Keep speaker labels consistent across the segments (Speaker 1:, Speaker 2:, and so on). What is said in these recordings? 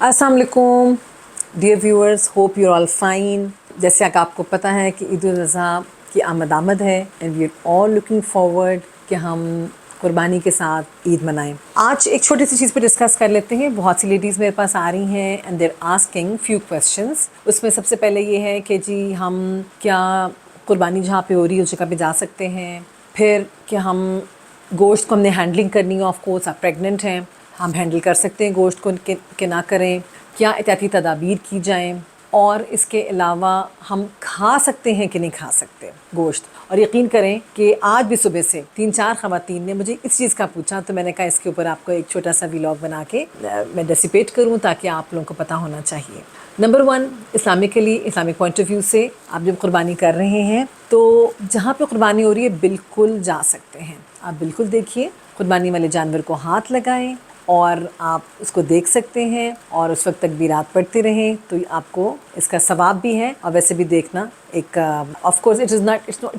Speaker 1: अस्सलाम वालेकुम dear viewers, hope you all fine. जैसे कि आपको पता है कि ईद उल अज़हा की आमद है and we are all looking forward कि हम कुर्बानी के साथ ईद मनाएं। आज एक छोटी सी चीज़ पे डिस्कस कर लेते हैं। बहुत सी लेडीज़ मेरे पास आ रही हैं and there asking few questions. उसमें सबसे पहले ये है कि जी हम क्या कुर्बानी जहाँ पे हो रही है उस जगह पे जा सकते हैं। फिर क्या हम गोश्त को हमने हैंडलिंग करनी है, ऑफ कोर्स आप प्रेग्नेंट हैं, हम हैंडल कर सकते हैं गोश्त को कि ना करें, क्या एहतियाती तदाबीर की जाएं, और इसके अलावा हम खा सकते हैं कि नहीं खा सकते गोश्त। और यकीन करें कि आज भी सुबह से 3-4 ख़वातीन ने मुझे इस चीज़ का पूछा, तो मैंने कहा इसके ऊपर आपको एक छोटा सा व्लॉग बना के मैं डिसिपेट करूं ताकि आप लोगों को पता होना चाहिए। Number 1, Islamically, Islamic point of view से आप जब कुर्बानी कर रहे हैं तो जहाँ पे कुर्बानी हो रही है बिल्कुल जा सकते हैं। आप बिल्कुल देखिए, कुर्बानी वाले जानवर को हाथ लगाएं और आप उसको देख सकते हैं और उस वक्त तकबीरात पढ़ते रहें, तो आपको इसका सवाब भी है। और वैसे भी देखना एक of course it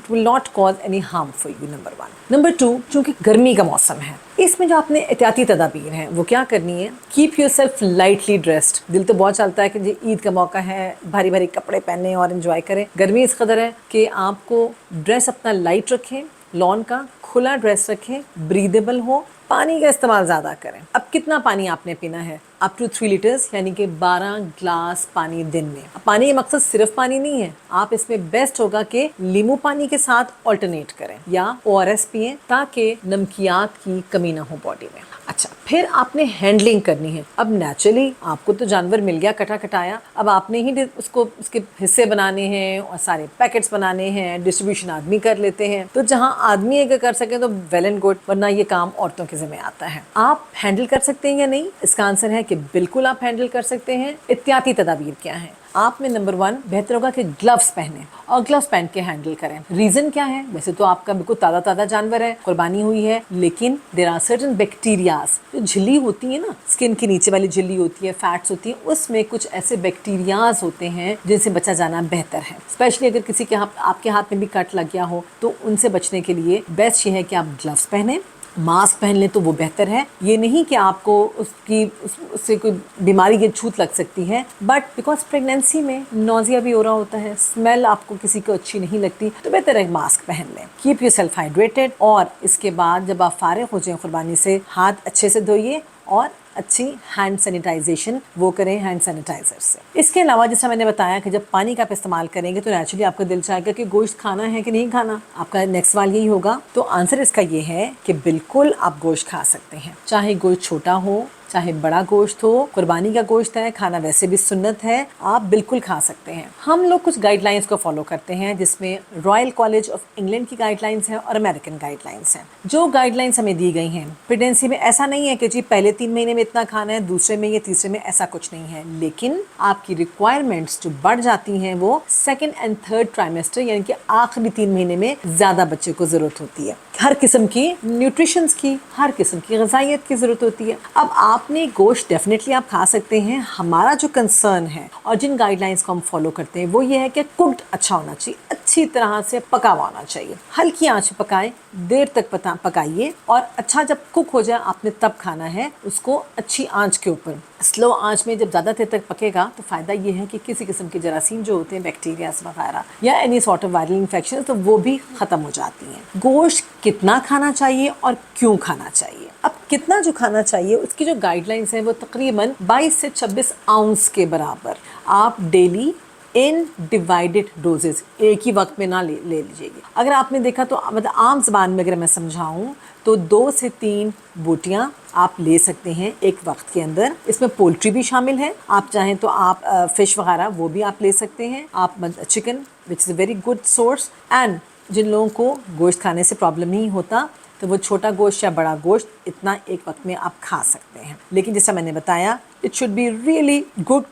Speaker 1: will not cause any harm for you, number 1। Number 2, चूँकि गर्मी का मौसम है, इसमें जो आपने एहतियाती तदाबीर हैं वो क्या करनी है, keep your self lightly dressed. दिल तो बहुत चलता है कि जी ईद का मौका है, भारी भारी कपड़े पहने और इन्जॉय करें। गर्मी इस कदर है कि आपको ड्रेस अपना लाइट रखें, लॉन का खुला ड्रेस रखें, ब्रीदेबल हो, पानी का इस्तेमाल ज़्यादा करें। अब कितना पानी आपने पीना है? अप टू 3 लीटर्स, यानी कि 12 ग्लास पानी दिन में। अब पानी का मकसद सिर्फ पानी नहीं है, आप इसमें बेस्ट होगा कि नींबू पानी के साथ ऑल्टरनेट करें या ORS पिएं ताकि नमकियात की कमी ना हो बॉडी में। अच्छा, फिर आपने हैंडलिंग करनी है। अब नेचुरली आपको तो जानवर मिल गया कटा कटाया, अब आपने ही उसको उसके हिस्से बनाने हैं और सारे पैकेट्स बनाने हैं, डिस्ट्रीब्यूशन आदमी कर लेते हैं। तो जहाँ आदमी अगर कर सके तो वेल एंड गुड, वरना ये काम औरतों के ज़िम्मे आता है। आप हैंडल कर सकते हैं या नहीं? इसका आंसर है कि बिल्कुल आप हैंडल कर सकते हैं। एहतियाती तदाबीर क्या है? आप में नंबर 1 बेहतर होगा कि ग्लव्स पहने और ग्लव्स पहन के हैंडल करें। रीज़न क्या है? वैसे तो आपका बिल्कुल ताज़ा जानवर है, कुर्बानी हुई है, लेकिन देयर आर सर्टेन बैक्टीरियाज, जो झिल्ली होती है ना, स्किन के नीचे वाली झिल्ली होती है, फैट्स होती है, उसमें कुछ ऐसे बैक्टीरियाज होते हैं जिनसे बचा जाना बेहतर है। स्पेशली अगर किसी के आपके हाथ में भी कट लग गया हो तो उनसे बचने के लिए बेस्ट ये है कि आप ग्लव्स पहने, मास्क पहन लें तो वो बेहतर है। ये नहीं कि आपको उससे कोई बीमारी की छूत लग सकती है, बट बिकॉज प्रेगनेंसी में नोजिया भी हो रहा होता है, स्मेल आपको किसी को अच्छी नहीं लगती, तो बेहतर है मास्क पहन लें। Keep your self hydrated. और इसके बाद जब आप फारिग हो जाएं कुर्बानी से, हाथ अच्छे से धोइए और अच्छी हैंड सैनिटाइजेशन वो करें हैंड सैनिटाइजर से। इसके अलावा जैसा मैंने बताया कि जब पानी का आप इस्तेमाल करेंगे तो नेचुरली आपका दिल चाहेगा कि गोश्त खाना है कि नहीं खाना। आपका नेक्स्ट सवाल यही होगा, तो आंसर इसका ये है कि बिल्कुल आप गोश्त खा सकते हैं, चाहे गोश्त छोटा हो चाहे बड़ा गोश्त हो। कुर्बानी का गोश्त है, खाना वैसे भी सुन्नत है, आप बिल्कुल खा सकते हैं। हम लोग कुछ गाइडलाइंस को फॉलो करते हैं जिसमें रॉयल कॉलेज ऑफ इंग्लैंड की गाइडलाइंस हैं और अमेरिकन गाइडलाइंस हैं। जो गाइडलाइंस हमें दी गई हैं प्रेगनेंसी में, ऐसा नहीं है कि जी पहले 3 महीने में इतना खाना है, दूसरे में या तीसरे में, ऐसा कुछ नहीं है। लेकिन आपकी रिक्वायरमेंट्स जो बढ़ जाती हैं वो 2nd and 3rd ट्राइमेस्टर, यानी कि आखिरी 3 महीने में ज़्यादा बच्चे को ज़रूरत होती है। हर किस्म की न्यूट्रिशंस की, हर किस्म की ग़िज़ाइयत की ज़रूरत होती है। अब आपने गोश्त डेफिनेटली आप खा सकते हैं। हमारा जो कंसर्न है और जिन गाइडलाइंस को हम फॉलो करते हैं वो ये है कि कुक्ड अच्छा होना चाहिए, अच्छी तरह से पका हुआ होना चाहिए। हल्की आंच पे पकाएं, देर तक पकाइए, और अच्छा जब कुक हो जाए आपने तब खाना है उसको अच्छी आंच के ऊपर। स्लो आंच में जब ज़्यादा देर तक पकेगा तो फ़ायदा ये है कि किसी किस्म के जरासीम जो होते हैं, बैक्टीरिया वगैरह या any sort of viral infection, तो वो भी ख़त्म हो जाती हैं। गोश्त कितना खाना चाहिए और क्यों खाना चाहिए? अब कितना जो खाना चाहिए उसकी जो गाइडलाइंस हैं वो तकरीबन 22 से 26 आउंस के बराबर आप डेली इन डिवाइडेड डोजेज, एक ही वक्त में ना ले लीजिएगा। अगर आपने देखा तो मतलब आम ज़बान में अगर मैं समझाऊँ तो 2 से 3 बोटियाँ आप ले सकते हैं एक वक्त के अंदर। इसमें पोल्ट्री भी शामिल है, आप चाहें तो आप फ़िश वगैरह वो भी आप ले सकते हैं। आप chicken which is a very good source. And जिन लोगों को गोश्त खाने से प्रॉब्लम नहीं होता तो वो छोटा गोश्त या बड़ा गोश्त इतना एक वक्त में आप खा सकते हैं। लेकिन जैसा मैंने बताया, it should be really good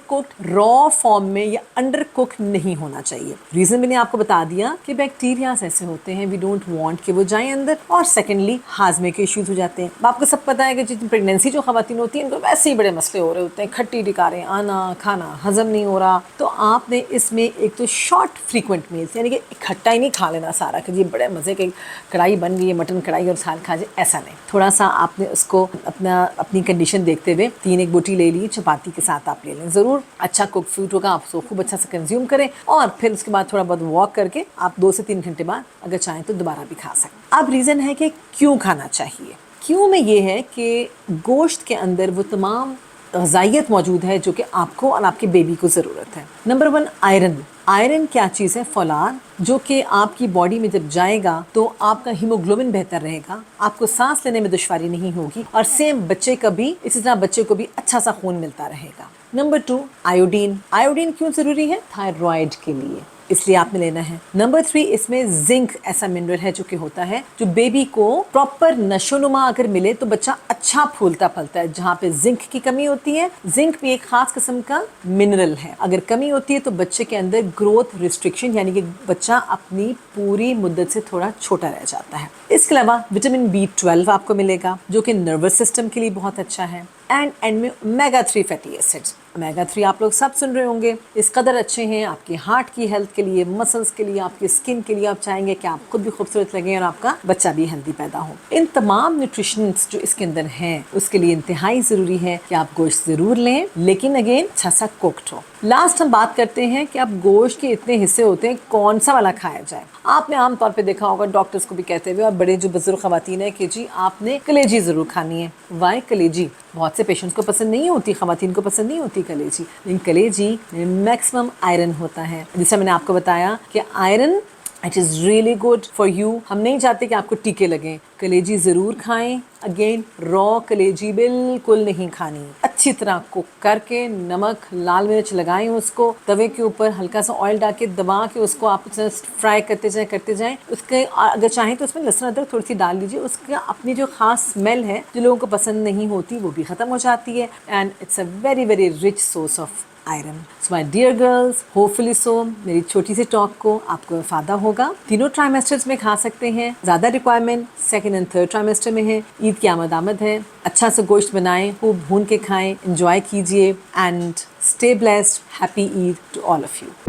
Speaker 1: cooked, raw form में या अंडर कुक नहीं होना चाहिए। रीज़न मैंने आपको बता दिया कि बैक्टीरियाज ऐसे होते हैं, वी डोंट वांट कि वो जाएं अंदर, और सेकेंडली हाजमे के इश्यूज हो जाते हैं। आपको सब पता है कि जितनी प्रेगनेंसी जो खवातीन होती हैं उनको वैसे ही बड़े मसले हो रहे होते हैं, खट्टी डिकारें आना, खाना हजम नहीं हो रहा। तो आपने इसमें एक तो शॉर्ट फ्रीक्वेंट मील्स, यानी कि इकट्ठा ही नहीं खा लेना सारा कि जी बड़े मज़े की कढ़ाई बन गई है, मटन कढ़ाई और साल खा जाए, ऐसा नहीं। थोड़ा थोड़ा सा आपने उसको अपनी कंडीशन देखते हुए 3 एक बोटी ले ली, चपाती के साथ आप ले लें ज़रूर। अच्छा कुक फूड होगा, आप उसको खूब अच्छा से कंज्यूम करें और फिर उसके बाद थोड़ा बहुत वॉक करके आप 2 से 3 घंटे बाद अगर चाहें तो दोबारा भी खा सकते। अब रीज़न है कि क्यों खाना चाहिए। क्यों में ये है कि गोश्त के अंदर वो तमाम ग़िज़ाइयत मौजूद है जो कि आपको और आपके बेबी को ज़रूरत है। Number 1 iron. आयरन क्या चीज़ है? फौलाद, जो कि आपकी बॉडी में जब जाएगा तो आपका हीमोग्लोबिन बेहतर रहेगा, आपको सांस लेने में दुश्वारी नहीं होगी और सेम बच्चे का भी इसी तरह बच्चे को भी अच्छा सा खून मिलता रहेगा। Number 2 iodine. आयोडीन क्यों ज़रूरी है? थायराइड के लिए, इसलिए आपने लेना है। नंबर 3 इसमें जिंक ऐसा मिनरल है जो कि होता है जो बेबी को प्रॉपर नशोनुमा अगर मिले तो बच्चा अच्छा फूलता फलता है। जहाँ पे जिंक की कमी होती है, जिंक भी एक खास किस्म का मिनरल है, अगर कमी होती है तो बच्चे के अंदर ग्रोथ रिस्ट्रिक्शन यानी कि बच्चा अपनी पूरी मुद्दत से थोड़ा छोटा रह जाता है। इसके अलावा विटामिन B12 आपको मिलेगा जो कि नर्वस सिस्टम के लिए बहुत अच्छा है। एंड में ओमेगा 3 फैटी एसिड्स। ओमेगा 3 आप लोग सब सुन रहे होंगे, इस कदर अच्छे हैं आपकी हार्ट की हेल्थ के लिए, मसल्स के लिए, आपकी स्किन के लिए। आप चाहेंगे कि आप खुद भी खूबसूरत लगें और आपका बच्चा भी हेल्दी पैदा हो। इन तमाम न्यूट्रिशंस जो इसके अंदर हैं उसके लिए इंतहाई ज़रूरी है कि आप गोश्त ज़रूर लें, लेकिन अगेन अच्छा सा कुक्ड हो। लास्ट हम बात करते हैं कि अब गोश्त के इतने हिस्से होते हैं, कौन सा वाला खाया जाए। आपने आमतौर पे देखा होगा डॉक्टर्स को भी कहते हुए और बड़े जो बुजुर्ग ख़वातीन है कि जी आपने कलेजी ज़रूर खानी है। वाई कलेजी? बहुत से पेशेंट्स को पसंद नहीं होती, ख़वातीन को पसंद नहीं होती कलेजी, लेकिन कलेजी में मैक्सिमम आयरन होता है। जैसे मैंने आपको बताया कि iron it is really good for you. हम नहीं चाहते कि आपको टीके लगें, कलेजी ज़रूर खाएं। अगेन रॉ कलेजी बिल्कुल नहीं खानी, अच्छी तरह कुक करके नमक लाल मिर्च लगाएं, उसको तवे के ऊपर हल्का सा ऑयल डाल के दबा के उसको आप फ्राई करते जाएं। उसके अगर चाहें तो उसमें लहसुन अदरक थोड़ी सी डाल लीजिए, उसका अपनी जो ख़ास स्मेल है जो लोगों को पसंद नहीं होती वो भी ख़त्म हो जाती है। And it's a very very rich source of iron. So my dear girls, hopefully so मेरी छोटी सी टॉक को आपको फ़ायदा होगा। तीनों ट्राइमेस्टर्स में खा सकते हैं, ज़्यादा requirement 2nd and 3rd trimester में है। ईद की आमद है, अच्छा सा गोश्त बनाएं, खूब भून के खाएं, एंजॉय कीजिए and stay blessed. Happy Eid to all of you.